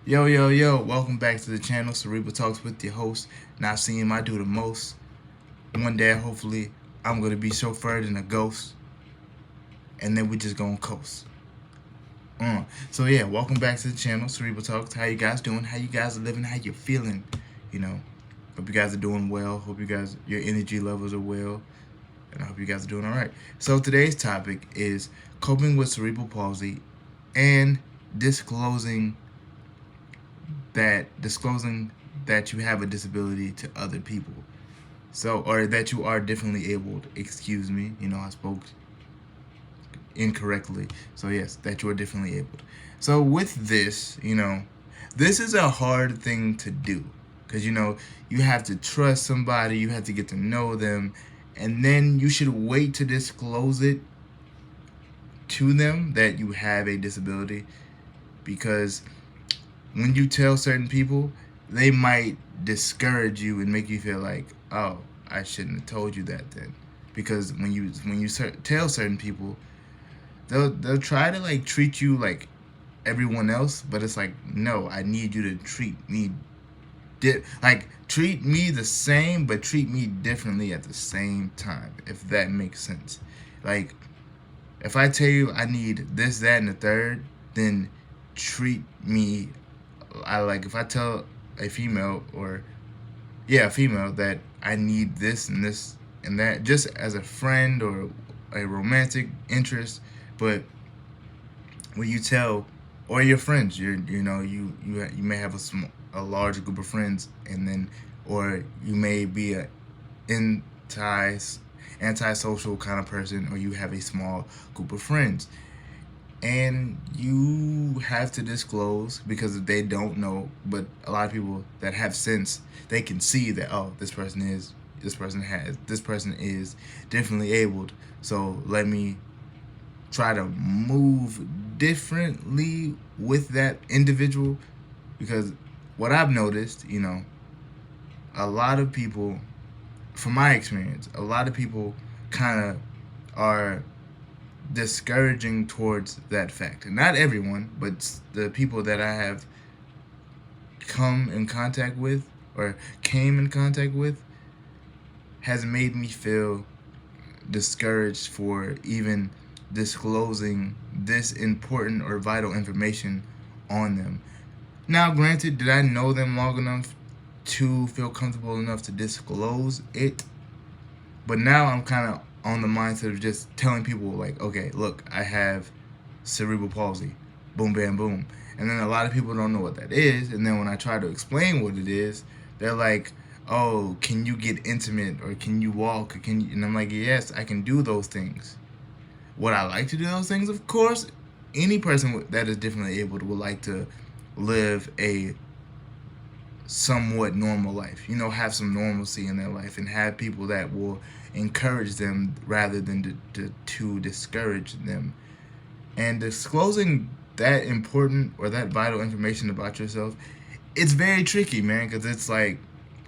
Yo, welcome back to the channel, Cerebral Talks with your host. Now seeing I do the most. One day, hopefully, I'm going to be chauffeured in a ghost, and then we just going to coast. So yeah, welcome back to the channel, Cerebral Talks. How you guys doing? How you guys are living? How you feeling? You know, hope you guys are doing well. Hope you guys, your energy levels are well. And I hope you guys are doing all right. So today's topic is coping with cerebral palsy and disclosing disclosing that you have a disability to other people. So, or that you are differently abled. Excuse me, I spoke incorrectly. So yes, that you are differently abled. So with this, this is a hard thing to do because you have to trust somebody, you have to get to know them, and then you should wait to disclose it to them that you have a disability, because when you tell certain people, they might discourage you and make you feel like, oh, I shouldn't have told you that then. Because when you tell certain people, they'll try to like treat you like everyone else, but it's like, no, I need you to treat me treat me the same, but treat me differently at the same time, if that makes sense. Like, if I tell you I need this, that, and the third, then treat me. If I tell a female, a female, that I need this and this and that, just as a friend or a romantic interest, but when you tell, or your friends, you may have a large group of friends, and then, or you may be a antisocial kind of person, or you have a small group of friends, and you have to disclose because they don't know. But a lot of people that have sense, they can see that, oh, this person is differently abled, so let me try to move differently with that individual. Because what I've noticed, a lot of people, from my experience, a lot of people kind of are discouraging towards that fact. And not everyone, but the people that I have come in contact with, or came in contact with, has made me feel discouraged for even disclosing this important or vital information on them. Now, granted, did I know them long enough to feel comfortable enough to disclose it? But now I'm kind of on the mindset of just telling people, like, okay, look, I have cerebral palsy. Boom, bam, boom. And then a lot of people don't know what that is. And then when I try to explain what it is, they're like, oh, can you get intimate, or can you walk, or can you? And I'm like, yes, I can do those things. Would I like to do those things? Of course. Any person that is differently able would like to live a somewhat normal life, have some normalcy in their life, and have people that will encourage them rather than to discourage them. And disclosing that important or that vital information about yourself, it's very tricky, man, because it's like,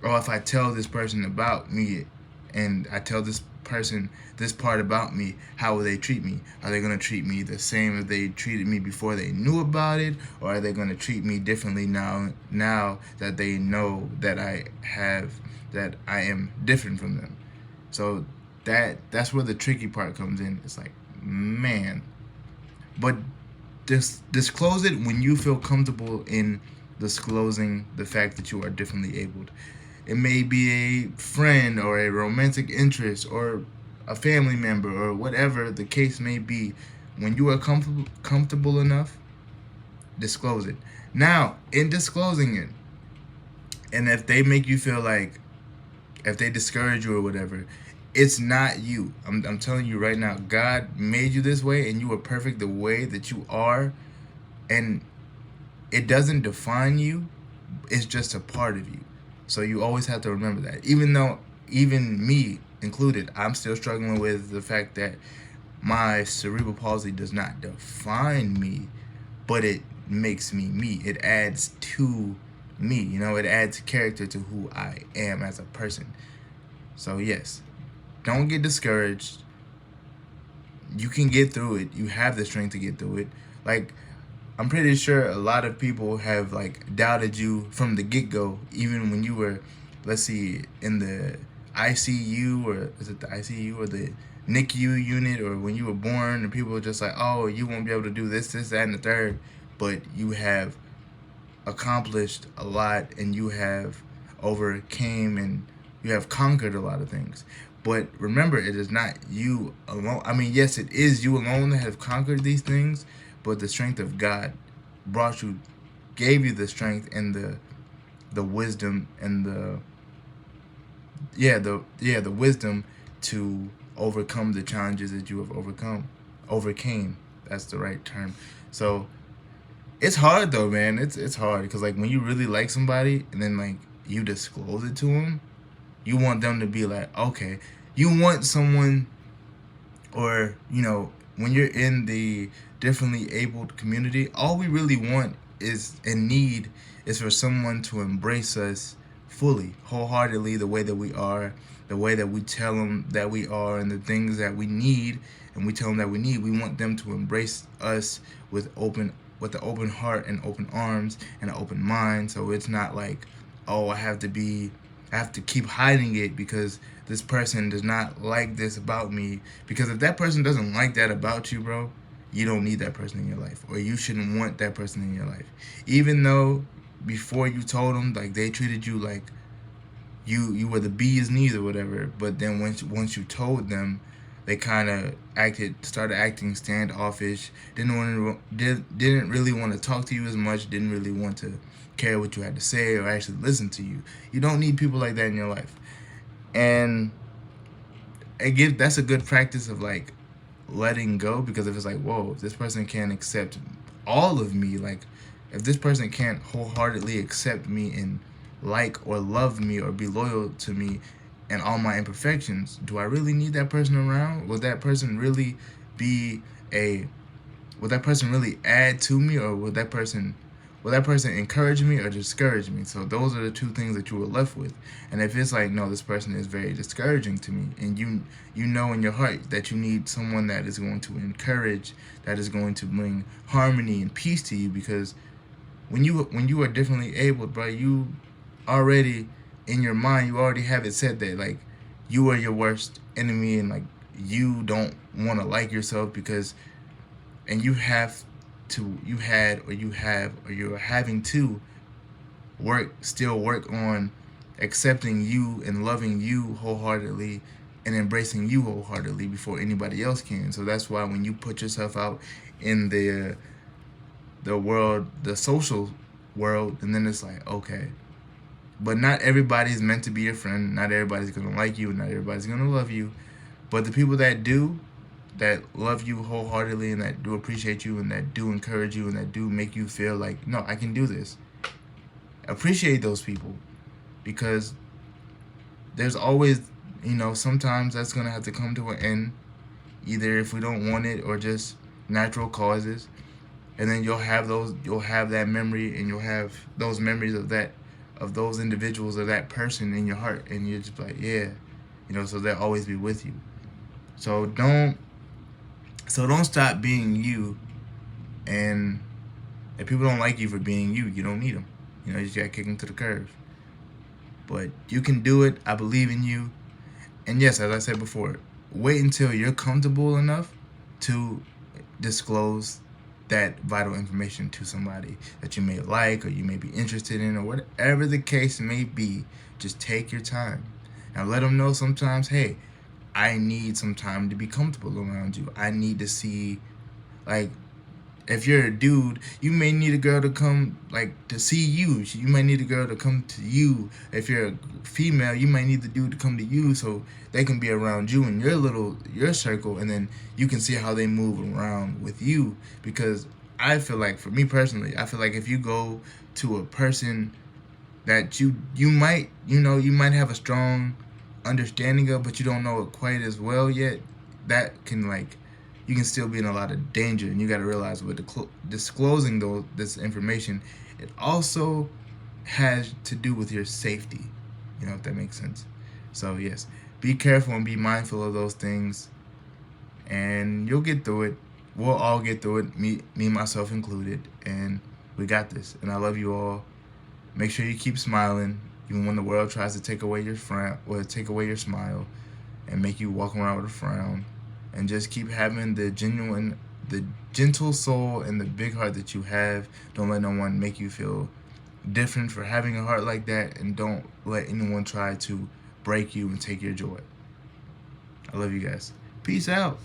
oh, if I tell this person about me, and I tell this person this part about me, how will they treat me? Are they going to treat me the same as they treated me before they knew about it? Or are they going to treat me differently now that they know that I am different from them? So that's where the tricky part comes in. It's like, man. But disclose it when you feel comfortable in disclosing the fact that you are differently abled. It may be a friend, or a romantic interest, or a family member, or whatever the case may be. When you are comfortable enough, disclose it. Now, in disclosing it, and if they make you feel like, if they discourage you or whatever, it's not you. I'm telling you right now, God made you this way, and you are perfect the way that you are, and it doesn't define you. It's just a part of you. So you always have to remember that. Even me included, I'm still struggling with the fact that my cerebral palsy does not define me, but it makes me me. It adds to me, it adds character to who I am as a person. So yes, don't get discouraged. You can get through it. You have the strength to get through it. Like, I'm pretty sure a lot of people have like doubted you from the get go, even when you were, let's see, in the ICU, or is it the ICU or the NICU unit, or when you were born, and people were just like, oh, you won't be able to do this, that, and the third, but you have accomplished a lot, and you have overcame, and you have conquered a lot of things. But remember, it is not you alone. I mean, yes, it is you alone that have conquered these things, but the strength of God brought you, gave you the strength and the wisdom and the wisdom to overcome the challenges that you have overcame. That's the right term. So it's hard though, man. It's hard because like when you really like somebody and then like you disclose it to them, you want them to be like, okay. You want someone, or when you're in the differently abled community, all we really want is and need is for someone to embrace us fully, wholeheartedly, the way that we are, the way that we tell them that we are, and the things that we need, and we tell them that we need. We want them to embrace us with an open heart and open arms and an open mind. So it's not like, oh, I have to keep hiding it because this person does not like this about me. Because if that person doesn't like that about you, bro, you don't need that person in your life, or you shouldn't want that person in your life. Even though before you told them, like, they treated you like you were the bee's knees or whatever, but then once you told them, they kind of started acting standoffish. Didn't really want to talk to you as much. Didn't really want to care what you had to say or actually listen to you. You don't need people like that in your life, and that's a good practice of like letting go. Because if it's like, whoa, if this person can't accept all of me, like if this person can't wholeheartedly accept me and like or love me or be loyal to me and all my imperfections, do I really need that person around? Will that person really add to me, or will that person encourage me or discourage me? So those are the two things that you were left with. And if it's like, no, this person is very discouraging to me, and you know in your heart that you need someone that is going to encourage, that is going to bring harmony and peace to you, because when you are differently able, bro, you already, in your mind, you already have it said that like you are your worst enemy, and like you don't want to like yourself, because and you're having to work on accepting you and loving you wholeheartedly and embracing you wholeheartedly before anybody else can. So that's why when you put yourself out in the world, the social world, and then it's like, okay, but not everybody's meant to be your friend. Not everybody's gonna like you. Not everybody's gonna love you. But the people that do, that love you wholeheartedly, and that do appreciate you, and that do encourage you, and that do make you feel like, no, I can do this. Appreciate those people, because there's always, sometimes that's gonna have to come to an end, either if we don't want it or just natural causes. And then you'll have that memory, and you'll have those memories of those individuals or that person in your heart, and you're just like, yeah, so they'll always be with you. So don't stop being you. And if people don't like you for being you, you don't need them. You just gotta kick them to the curb. But you can do it. I believe in you. And yes, as I said before, wait until you're comfortable enough to disclose that vital information to somebody that you may like, or you may be interested in, or whatever the case may be. Just take your time and let them know sometimes, hey, I need some time to be comfortable around you. I need to see, like, if you're a dude, you may need a girl to come, like, to see you. You might need a girl to come to you. If you're a female, you might need the dude to come to you so they can be around you in your circle, and then you can see how they move around with you. Because I feel like, for me personally, I feel like if you go to a person that you might have a strong understanding of, but you don't know it quite as well yet, that can, like, you can still be in a lot of danger. And you got to realize, with disclosing this information, it also has to do with your safety, if that makes sense. So yes, be careful and be mindful of those things, and you'll get through it. We'll all get through it, me myself included, and we got this. And I love you all. Make sure you keep smiling, even when the world tries to take away your frown or take away your smile, and make you walk around with a frown. And just keep having the gentle soul and the big heart that you have. Don't let no one make you feel different for having a heart like that, and don't let anyone try to break you and take your joy. I love you guys. Peace out.